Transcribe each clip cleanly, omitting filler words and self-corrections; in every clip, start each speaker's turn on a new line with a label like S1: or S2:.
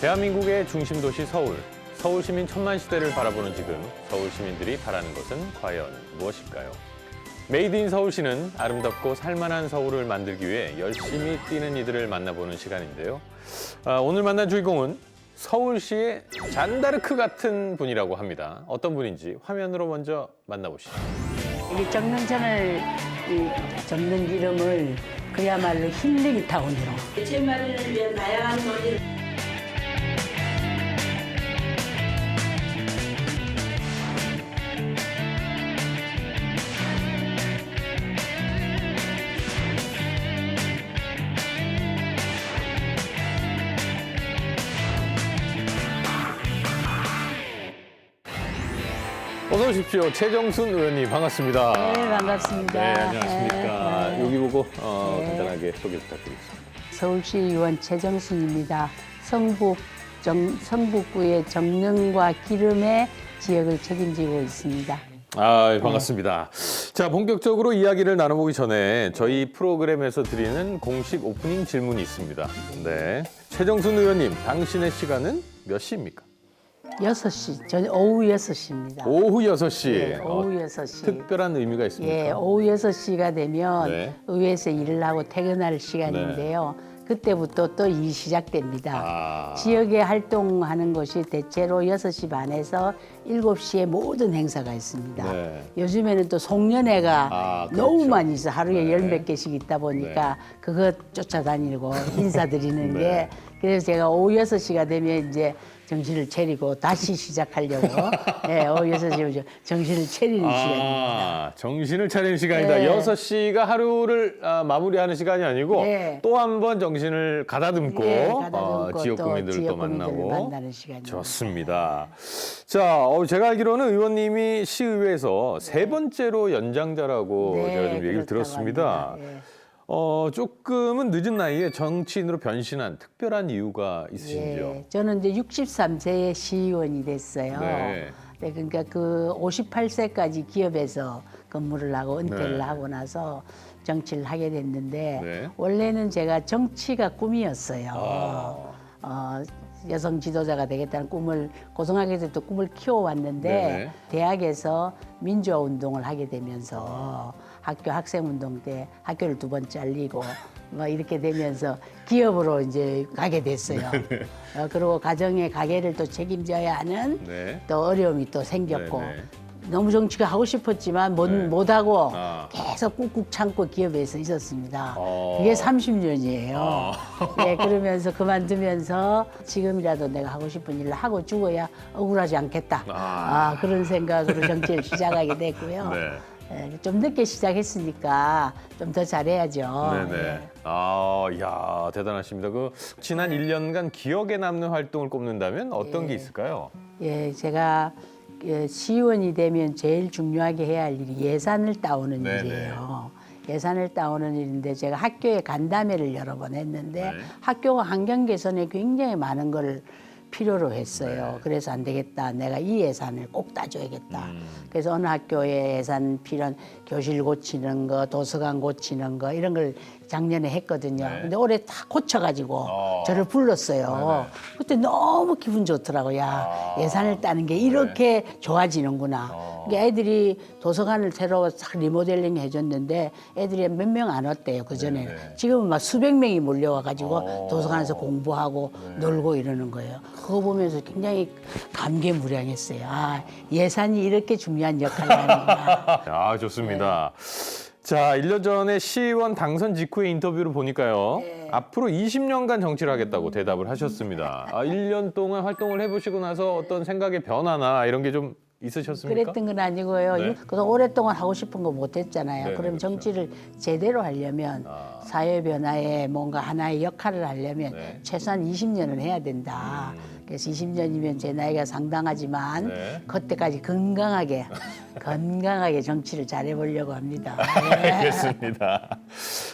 S1: 대한민국의 중심 도시 서울. 서울 시민 천만 시대를 바라보는 지금 서울 시민들이 바라는 것은 과연 무엇일까요? 메이드 인 서울시는 아름답고 살만한 서울을 만들기 위해 열심히 뛰는 이들을 만나보는 시간인데요. 오늘 만난 주인공은 서울시의 잔다르크 같은 분이라고 합니다. 어떤 분인지 화면으로 먼저 만나보시죠.
S2: 이 정릉천을 적는 이름을 그야말로 힐링 타운으로.
S3: 제말을 위한 다양한 논의를
S1: 어서 오십시오. 최정순 의원님 반갑습니다.
S2: 네, 반갑습니다.
S1: 네, 안녕하십니까.
S2: 네.
S1: 여기 보고 간단하게 소개 부탁드리겠습니다.
S2: 서울시 의원 최정순입니다. 성북구의 정릉과 기름의 지역을 책임지고 있습니다.
S1: 반갑습니다. 자, 본격적으로 이야기를 나눠보기 전에 저희 프로그램에서 드리는 공식 오프닝 질문이 있습니다. 네, 최정순 의원님, 당신의 시간은 몇 시입니까?
S2: 6시, 전 오후 6시입니다.
S1: 오후 6시.
S2: 네, 오후 6시.
S1: 특별한 의미가 있습니까?
S2: 예, 오후 6시가 되면
S1: 네.
S2: 의회에서 일을 하고 퇴근할 시간인데요. 그때부터 또 일이 시작됩니다. 지역에 활동하는 것이 대체로 6시 반에서 7시에 모든 행사가 있습니다.
S1: 네.
S2: 요즘에는 또 송년회가
S1: 그렇죠.
S2: 너무 많이 있어. 하루에
S1: 네.
S2: 열 몇 개씩 있다 보니까 그거 쫓아다니고 인사드리는
S1: 네.
S2: 게 그래서 제가 오후 6시가 되면 이제 정신을 차리고 다시 시작하려고 오후 6시에 정신을 차리는 시간입니다.
S1: 정신을 차리는 시간이다.
S2: 네.
S1: 6시가 하루를 마무리하는 시간이 아니고
S2: 네.
S1: 또 한 번 정신을 가다듬고,
S2: 가다듬고
S1: 지역
S2: 또
S1: 구민들을 또
S2: 지역 구민들을
S1: 만나고.
S2: 만나는 시간입니다.
S1: 좋습니다. 자, 제가 알기로는 의원님이 시의회에서 세 번째로 연장자라고
S2: 네,
S1: 제가 좀 얘기를
S2: 그렇다고
S1: 들었습니다.
S2: 합니다. 예.
S1: 조금은 늦은 나이에 정치인으로 변신한 특별한 이유가 있으신지요?
S2: 예, 저는 이제 63세에 시의원이 됐어요.
S1: 네.
S2: 네, 그러니까 그 58세까지 기업에서 근무를 하고 은퇴를
S1: 네.
S2: 하고 나서 정치를 하게 됐는데
S1: 네.
S2: 원래는 제가 정치가 꿈이었어요. 여성 지도자가 되겠다는 꿈을 고등학교 때부터 꿈을 키워왔는데
S1: 네네.
S2: 대학에서 민주화 운동을 하게 되면서 학교 학생 운동 때 학교를 2번 잘리고 뭐 이렇게 되면서 기업으로 이제 가게 됐어요. 그리고 가정의 가계를 또 책임져야 하는
S1: 네.
S2: 또 어려움이 또 생겼고
S1: 네네.
S2: 너무 정치가 하고 싶었지만
S1: 네.
S2: 못하고
S1: 아.
S2: 계속 꾹꾹 참고 기업에서 있었습니다.
S1: 어.
S2: 그게 30년이에요. 네, 그러면서 그만두면서 지금이라도 내가 하고 싶은 일을 하고 죽어야 억울하지 않겠다. 그런 생각으로 정치를 시작하게 됐고요.
S1: 네.
S2: 좀 늦게 시작했으니까 좀 더 잘해야죠.
S1: 네네. 이야, 대단하십니다. 지난 1년간 기억에 남는 활동을 꼽는다면 어떤 게 있을까요?
S2: 제가 시의원이 되면 제일 중요하게 해야 할 일이 예산을 따오는
S1: 네네.
S2: 일이에요. 예산을 따오는 일인데 제가 학교에 간담회를 여러 번 했는데
S1: 네.
S2: 학교가 환경 개선에 굉장히 많은 걸 필요로 했어요.
S1: 네.
S2: 그래서 안 되겠다. 내가 이 예산을 꼭 따줘야겠다. 그래서 어느 학교에 예산 필요한 교실 고치는 거, 도서관 고치는 거 이런 걸 작년에 했거든요.
S1: 네.
S2: 근데 올해 다 고쳐가지고 저를 불렀어요. 그때 너무 기분 좋더라고요. 예산을 따는 게 이렇게 좋아지는구나. 그러니까 애들이 도서관을 새로 싹 리모델링 해줬는데 애들이 몇 명 안 왔대요. 그전에는.
S1: 네.
S2: 지금은 막 수백 명이 몰려와가지고 도서관에서 공부하고 놀고 이러는 거예요. 그거 보면서 굉장히 감개무량했어요. 예산이 이렇게 중요한 역할을 하는구나.
S1: 좋습니다. 자, 1년 전에 시의원 당선 직후의 인터뷰를 보니까요. 앞으로 20년간 정치를 하겠다고 대답을 하셨습니다. 1년 동안 활동을 해보시고 나서 어떤 생각의 변화나 이런 게 좀 있으셨습니까?
S2: 그랬던 건 아니고요.
S1: 네.
S2: 그동안 오랫동안 하고 싶은 거 못했잖아요.
S1: 네,
S2: 그럼
S1: 그렇죠.
S2: 정치를 제대로 하려면 사회 변화에 뭔가 하나의 역할을 하려면
S1: 네.
S2: 최소한 20년은 해야 된다. 그래서 20년이면 제 나이가 상당하지만
S1: 네.
S2: 그때까지 건강하게 정치를 잘해보려고 합니다.
S1: 알겠습니다.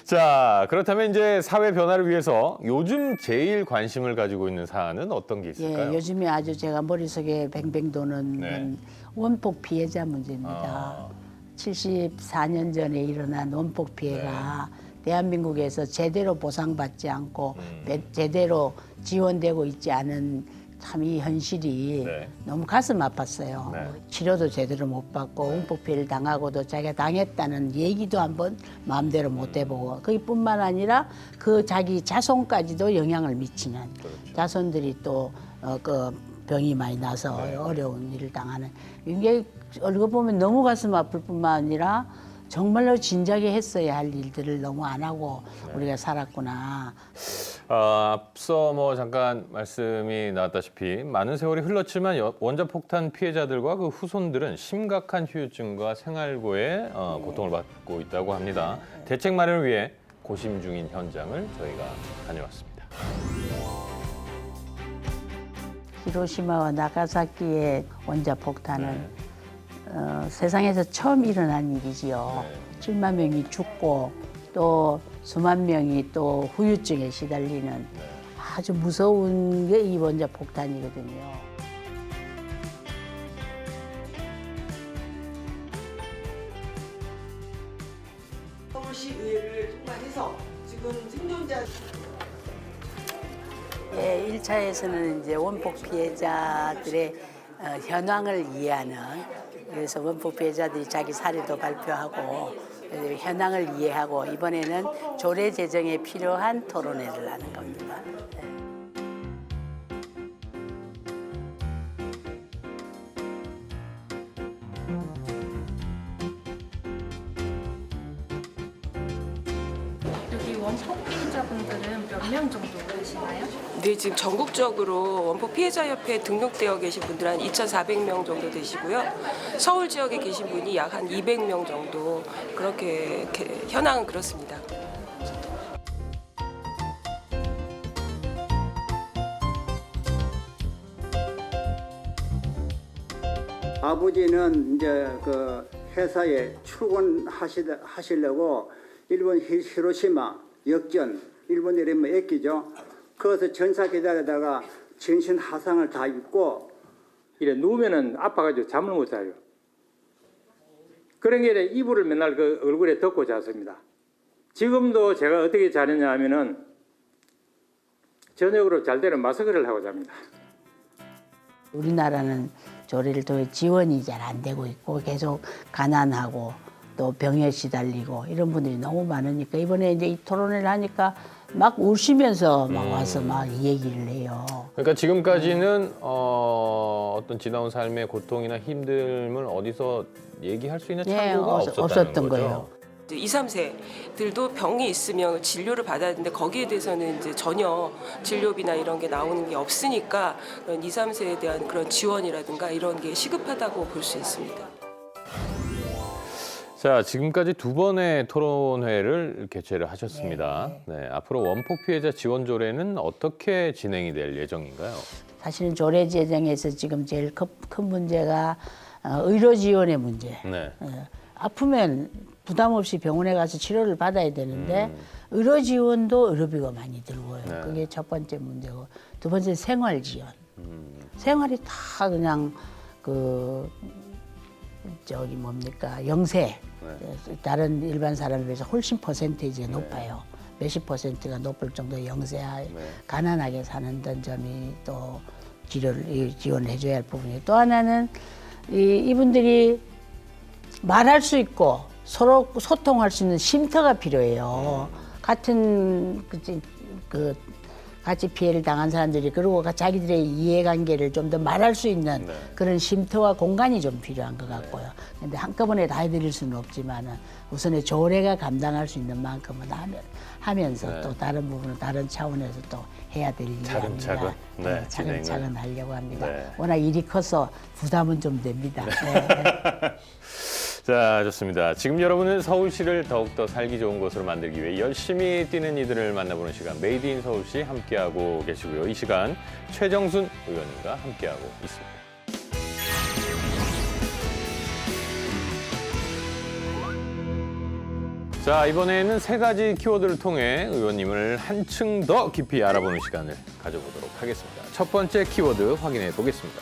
S1: 자, 그렇다면 이제 사회 변화를 위해서 요즘 제일 관심을 가지고 있는 사안은 어떤 게 있을까요?
S2: 요즘에 아주 제가 머릿속에 뱅뱅 도는
S1: 네.
S2: 건 원폭 피해자 문제입니다. 74년 전에 일어난 원폭 피해가 대한민국에서 제대로 보상받지 않고 제대로 지원되고 있지 않은 참 이 현실이
S1: 네.
S2: 너무 가슴 아팠어요.
S1: 네.
S2: 치료도 제대로 못 받고 원폭 피해를 당하고도 자기가 당했다는 얘기도 한번 마음대로 못 해보고 그뿐만 아니라 그 자기 자손까지도 영향을 미치는 자손들이 또 그 병이 많이 나서 어려운 일을 당하는 이게 얼굴 보면 너무 가슴 아플 뿐만 아니라 정말로 진작에 했어야 할 일들을 너무 안 하고 우리가 살았구나.
S1: 앞서 뭐 잠깐 말씀이 나왔다시피 많은 세월이 흘렀지만 원자폭탄 피해자들과 그 후손들은 심각한 후유증과 생활고의 고통을 받고 있다고 합니다. 대책 마련을 위해 고심 중인 현장을 저희가 다녀왔습니다.
S2: 히로시마와 나가사키의 원자폭탄은 세상에서 처음 일어난 일이지요. 7만 명이 죽고 또 수만 명이 또 후유증에 시달리는 아주 무서운 게 이 원자폭탄이거든요.
S4: 서울시의회를 통과해서 지금 생존자
S2: 예, 1차에서는 이제 원폭 피해자들의 현황을 이해하는 그래서 원폭 피해자들이 자기 사례도 발표하고 현황을 이해하고 이번에는 조례 제정에 필요한 토론회를 하는 겁니다.
S5: 여기 원폭 피해자분들은 몇 명 정도 되시나요?
S6: 네, 지금 전국적으로 원폭 피해자협회에 등록되어 계신 분들 한 2,400명 정도 되시고요. 서울 지역에 계신 분이 약 한 200명 정도 그렇게 현황은 그렇습니다.
S7: 아버지는 이제 그 회사에 출근하시려고 일본 히로시마 역전 일본 이름은 애끼죠. 거기서 전사 기다리다가 전신 화상을 다 입고
S8: 이래 누우면은 아파가지고 잠을 못 자요. 그런 게 이불을 맨날 그 얼굴에 덮고 잤습니다. 지금도 제가 어떻게 자느냐 하면은 저녁으로 잘 때는 마스크를 하고 잡니다.
S2: 우리나라는 조례를 통해 지원이 잘 안 되고 있고 계속 가난하고 또 병에 시달리고 이런 분들이 너무 많으니까 이번에 이제 이 토론회를 하니까 막 울시면서 막 와서 막 이 얘기를 해요.
S1: 그러니까 지금까지는 어떤 지나온 삶의 고통이나 힘듦을 어디서 얘기할 수 있는 창구가 없었던
S2: 거예요.
S6: 2, 3세들도 병이 있으면 진료를 받아야 되는데 거기에 대해서는 이제 전혀 진료비나 이런 게 나오는 게 없으니까 그런 2, 3세에 대한 그런 지원이라든가 이런 게 시급하다고 볼 수 있습니다.
S1: 자, 지금까지 2번의 토론회를 개최를 하셨습니다. 네, 앞으로 원폭 피해자 지원 조례는 어떻게 진행이 될 예정인가요?
S2: 사실은 조례 제정에서 지금 제일 큰 문제가 의료 지원의 문제.
S1: 네.
S2: 아프면 부담 없이 병원에 가서 치료를 받아야 되는데 의료 지원도 의료비가 많이 들고요.
S1: 네.
S2: 그게 첫 번째 문제고 두 번째 생활 지원. 생활이 다 그냥 그 저기 뭡니까 영세. 다른 일반 사람에 비해서 훨씬 퍼센테이지가 높아요. 몇십 퍼센트가 높을 정도 영세하 가난하게 사는 점이 또 지원을 해줘야 할 부분이에요. 또 하나는 이분들이 말할 수 있고 서로 소통할 수 있는 쉼터가 필요해요. 같은 같이 피해를 당한 사람들이 그리고 자기들의 이해관계를 좀 더 말할 수 있는 그런 쉼터와 공간이 좀 필요한 것 같고요. 근데 한꺼번에 다 해드릴 수는 없지만은 우선에 조례가 감당할 수 있는 만큼은 하면서 또 다른 부분은 다른 차원에서 또 해야 될 일이
S1: 차근차근,
S2: 아닌가.
S1: 네,
S2: 차근차근 하려고 합니다.
S1: 네.
S2: 워낙 일이 커서 부담은 좀 됩니다.
S1: 자, 좋습니다. 지금 여러분은 서울시를 더욱더 살기 좋은 곳으로 만들기 위해 열심히 뛰는 이들을 만나보는 시간 메이드 인 서울시 함께하고 계시고요. 이 시간 최정순 의원님과 함께하고 있습니다. 자, 이번에는 3가지 키워드를 통해 의원님을 한층 더 깊이 알아보는 시간을 가져보도록 하겠습니다. 첫 번째 키워드 확인해 보겠습니다.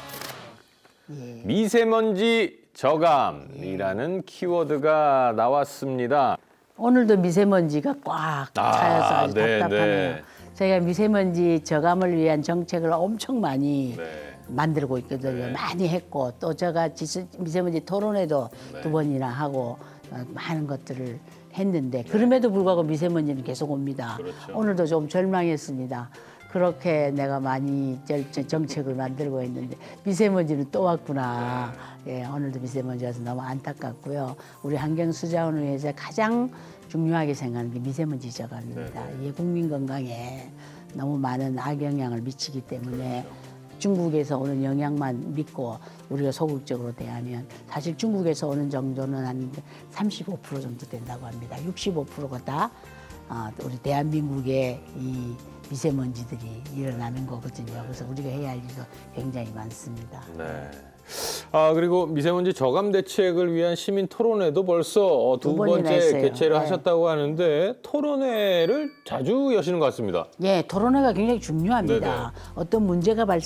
S1: 미세먼지 저감이라는 키워드가 나왔습니다.
S2: 오늘도 미세먼지가 꽉 차여서 아주
S1: 네,
S2: 답답하네요.
S1: 네.
S2: 저희가 미세먼지 저감을 위한 정책을 엄청 많이
S1: 네.
S2: 만들고 있거든요. 많이 했고 또 제가 미세먼지 토론회도
S1: 네.
S2: 2번이나 하고 많은 것들을 했는데 그럼에도 불구하고 미세먼지는 계속 옵니다.
S1: 그렇죠.
S2: 오늘도 좀 절망했습니다. 그렇게 내가 많이 정책을 만들고 있는데 미세먼지는 또 왔구나. 예, 오늘도 미세먼지 와서 너무 안타깝고요. 우리 환경수자원회에서 가장 중요하게 생각하는 게 미세먼지 저감입니다. 이게 국민 건강에 너무 많은 악영향을 미치기 때문에 중국에서 오는 영향만 믿고 우리가 소극적으로 대하면 사실 중국에서 오는 정도는 한 35% 정도 된다고 합니다. 65%가 다 우리 대한민국의 이 미세먼지들이 일어나는 거거든요. 그래서 우리가 해야 할 일도 굉장히 많습니다.
S1: 네. 그리고 미세먼지 저감 대책을 위한 시민 토론회도 벌써 두
S2: 번이나
S1: 번째
S2: 했어요.
S1: 개최를
S2: 네.
S1: 하셨다고 하는데 토론회를 자주 여시는 것 같습니다.
S2: 예, 토론회가 굉장히 중요합니다.
S1: 네네.
S2: 어떤 문제가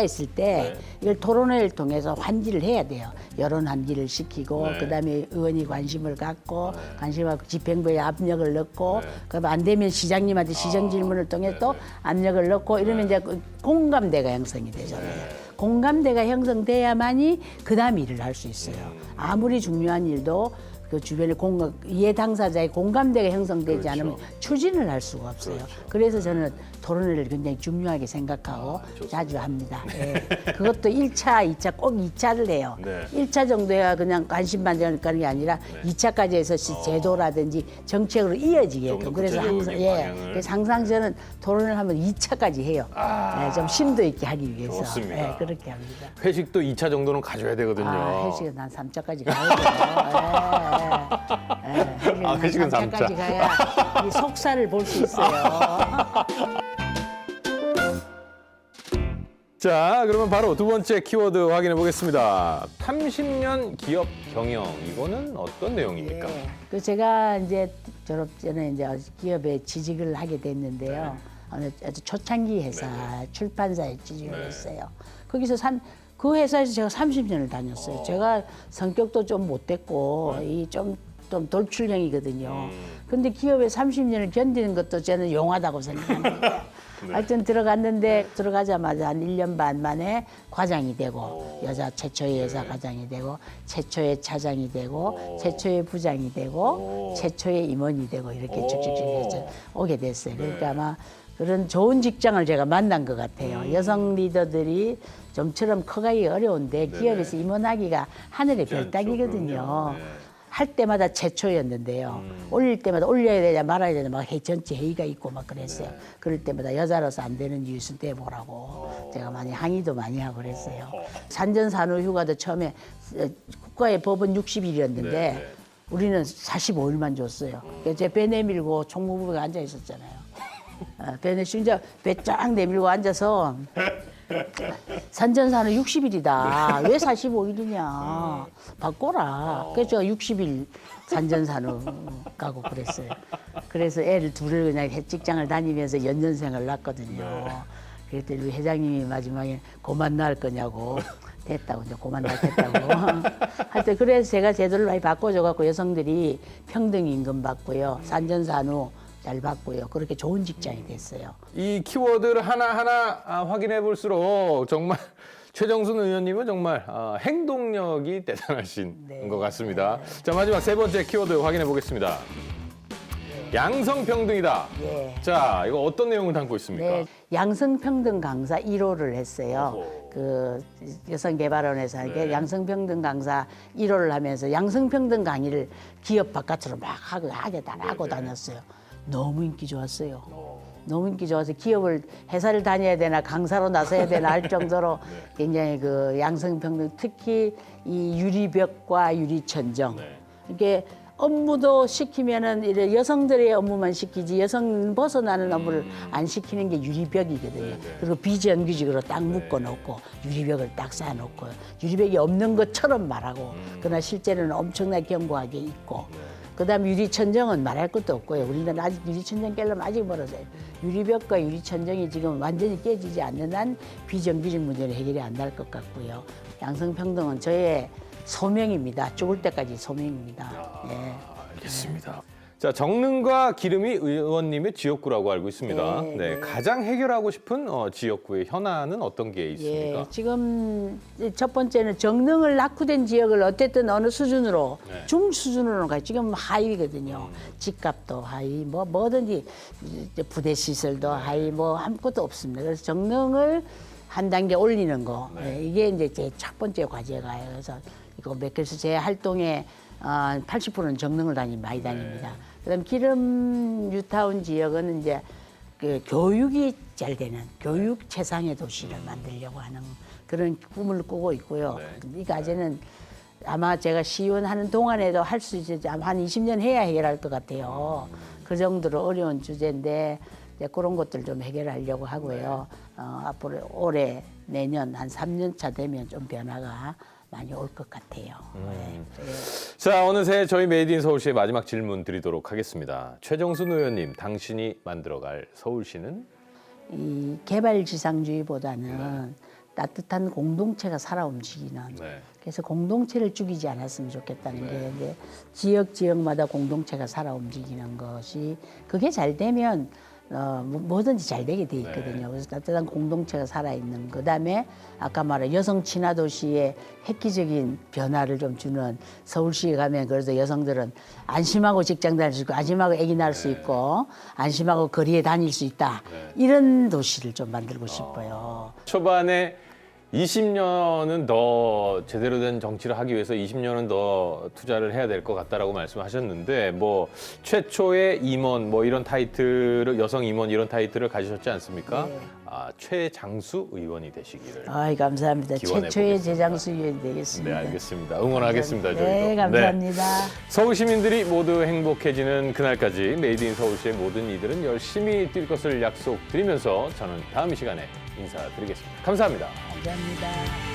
S2: 있을 때
S1: 네.
S2: 이걸 토론회를 통해서 환기를 해야 돼요. 여론 환기를 시키고
S1: 네.
S2: 그다음에 의원이 관심을 갖고 관심을 갖고 집행부에 압력을 넣고
S1: 네.
S2: 그럼 안 되면 시장님한테 시정 질문을 통해 또 압력을 넣고 이러면 이제 공감대가 형성이 되잖아요. 공감대가 형성돼야만이 그다음 일을 할 수 있어요. 아무리 중요한 일도 그 주변에 이해 당사자의 공감대가 형성되지
S1: 그렇죠.
S2: 않으면 추진을 할 수가 없어요. 그래서 저는 토론회를 굉장히 중요하게 생각하고 자주 합니다. 예. 그것도 1차, 2차 꼭 2차를 해요.
S1: 네.
S2: 1차 정도야 그냥 관심만 가는 게 아니라 2차까지 해서 제도라든지 정책으로 이어지게끔.
S1: 좀더
S2: 그래서 항상
S1: 구체적인 방향을.
S2: 그래서 항상 저는 토론을 하면 2차까지 해요. 네, 좀 심도 있게 하기 위해서.
S1: 좋습니다.
S2: 네, 그렇게 합니다.
S1: 회식도 2차 정도는 가져야 되거든요.
S2: 회식은 한 3차까지 가야 돼요.
S1: 회식은 3차.
S2: 3차까지 가야 이 속살을 볼 수 있어요.
S1: 자, 그러면 바로 두 번째 키워드 확인해 보겠습니다. 30년 기업 경영, 이거는 어떤 내용입니까?
S2: 예. 그 제가 이제 졸업 전에 이제 기업에 취직을 하게 됐는데요. 어느 아주 초창기 회사 출판사에 취직을 했어요. 거기서 그 회사에서 제가 30년을 다녔어요. 제가 성격도 좀 못됐고 이 좀 돌출형이거든요. 근데 기업에 30년을 견디는 것도 저는 용하다고 생각합니다. 하여튼 들어가자마자 한 1년 반 만에 과장이 되고 여자 최초의 여자 과장이 되고 최초의 차장이 되고 최초의 부장이 되고 최초의 임원이 되고 이렇게 쭉쭉쭉 오게 됐어요. 그러니까 아마 그런 좋은 직장을 제가 만난 것 같아요. 여성 리더들이 좀처럼 커가기 어려운데 기업에서 임원하기가 하늘의 별따기거든요. 할 때마다 최초였는데요. 올릴 때마다 올려야 되냐 말아야 되냐 막 전체 회의가 있고 막 그랬어요. 그럴 때마다 여자로서 안 되는 이유 있을 때 보라고 제가 많이 항의도 많이 하고 그랬어요. 산전산후 휴가도 처음에 국가의 법은 60일이었는데 우리는 45일만 줬어요. 그래서 제 배 내밀고 총무부가 앉아 있었잖아요. 심지어 배 쫙 내밀고 앉아서 산전산후 60일이다. 왜 45일이냐. 바꿔라. 그래서 제가 60일 산전산후 가고 그랬어요. 그래서 애를 둘을 그냥 직장을 다니면서 연년생을 낳았거든요. 그랬더니 우리 회장님이 마지막에 고만 낳을 거냐고. 됐다고, 이제 고만 낳을 됐다고. 하여튼 그래서 제가 제도를 많이 바꿔줘갖고 여성들이 평등 임금 받고요. 산전산후 잘 받고요. 그렇게 좋은 직장이 됐어요.
S1: 이 키워드를 하나하나 확인해 볼수록 정말 최정순 의원님은 정말 행동력이 대단하신 것 같습니다. 자, 마지막 세 번째 키워드 확인해 보겠습니다. 양성평등이다.
S2: 예.
S1: 자, 이거 어떤 내용을 담고 있습니까?
S2: 네, 양성평등 강사 1호를 했어요. 그 여성개발원에서 하게 양성평등 강사 1호를 하면서 양성평등 강의를 기업 바깥으로 막 하고 다녔어요. 너무 인기 좋았어요. 너무 인기 좋아서 회사를 다녀야 되나 강사로 나서야 되나 할 정도로 굉장히 그 양성평등, 특히 이 유리벽과 유리천정. 이게 업무도 시키면은 이래 여성들의 업무만 시키지 여성 벗어나는 업무를 안 시키는 게 유리벽이거든요. 그리고 비정규직으로 딱 묶어 놓고 유리벽을 딱 쌓아놓고 유리벽이 없는 것처럼 말하고 그러나 실제로는 엄청나게 견고하게 있고 그다음 유리천정은 말할 것도 없고요. 우리는 아직 유리천정 깨려면 아직 멀어서요. 유리벽과 유리천정이 지금 완전히 깨지지 않는 한 비정규직 문제는 해결이 안 될 것 같고요. 양성평등은 저의 소명입니다. 죽을 때까지 소명입니다. 예.
S1: 알겠습니다. 자, 정릉과 기름이 의원님의 지역구라고 알고 있습니다.
S2: 네,
S1: 네,
S2: 네.
S1: 가장 해결하고 싶은 지역구의 현안은 어떤 게 있습니까?
S2: 예, 지금 첫 번째는 정릉을 낙후된 지역을 어쨌든 어느 수준으로
S1: 네.
S2: 중 수준으로 가 지금 하위거든요. 집값도 하위, 뭐든지 이제 부대 시설도 하위, 뭐 아무것도 없습니다. 그래서 정릉을 한 단계 올리는 거 예, 이게 이제 제 첫 번째 과제가요. 그래서 그래서 제 활동의 80%는 정릉을 많이 다닙니다. 그다음 기름 뉴타운 지역은 이제 그 교육이 잘 되는 교육 최상의 도시를 만들려고 하는 그런 꿈을 꾸고 있고요. 이 과제는 아마 제가 시의원하는 동안에도 할 수 있지 아마 한 20년 해야 해결할 것 같아요. 그 정도로 어려운 주제인데 이제 그런 것들 좀 해결하려고 하고요. 앞으로 올해 내년 한 3년 차 되면 좀 변화가 많이 올 것 같아요. 네.
S1: 자, 어느새 저희 메이드 인 서울시의 마지막 질문 드리도록 하겠습니다. 최정순 의원님, 당신이 만들어갈 서울시는?
S2: 이 개발지상주의보다는 따뜻한 공동체가 살아 움직이는
S1: 네.
S2: 그래서 공동체를 죽이지 않았으면 좋겠다는 게 이제 지역마다 공동체가 살아 움직이는 것이 그게 잘 되면 뭐든지 잘 되게 돼 있거든요. 그래서 따뜻한 공동체가 살아있는 그다음에 아까 말한 여성 친화 도시의 획기적인 변화를 좀 주는 서울시에 가면 그래서 여성들은 안심하고 직장 다닐 수 있고 안심하고 아기 낳을 수 있고 안심하고 거리에 다닐 수 있다. 이런 도시를 좀 만들고 싶어요.
S1: 초반에 20년은 더 제대로 된 정치를 하기 위해서 20년은 더 투자를 해야 될 것 같다라고 말씀하셨는데 뭐 최초의 임원 뭐 이런 타이틀을 여성 임원 이런 타이틀을 가지셨지 않습니까?
S2: 네.
S1: 최장수 의원이 되시기를.
S2: 아이 감사합니다.
S1: 기원해
S2: 최초의
S1: 보겠습니다.
S2: 재장수 의원이 되겠습니다.
S1: 네, 알겠습니다. 응원하겠습니다. 저희도.
S2: 네, 감사합니다.
S1: 서울 시민들이 모두 행복해지는 그날까지 메이드 인 서울시의 모든 이들은 열심히 뛸 것을 약속드리면서 저는 다음 시간에 인사드리겠습니다. 감사합니다.
S2: 감사합니다.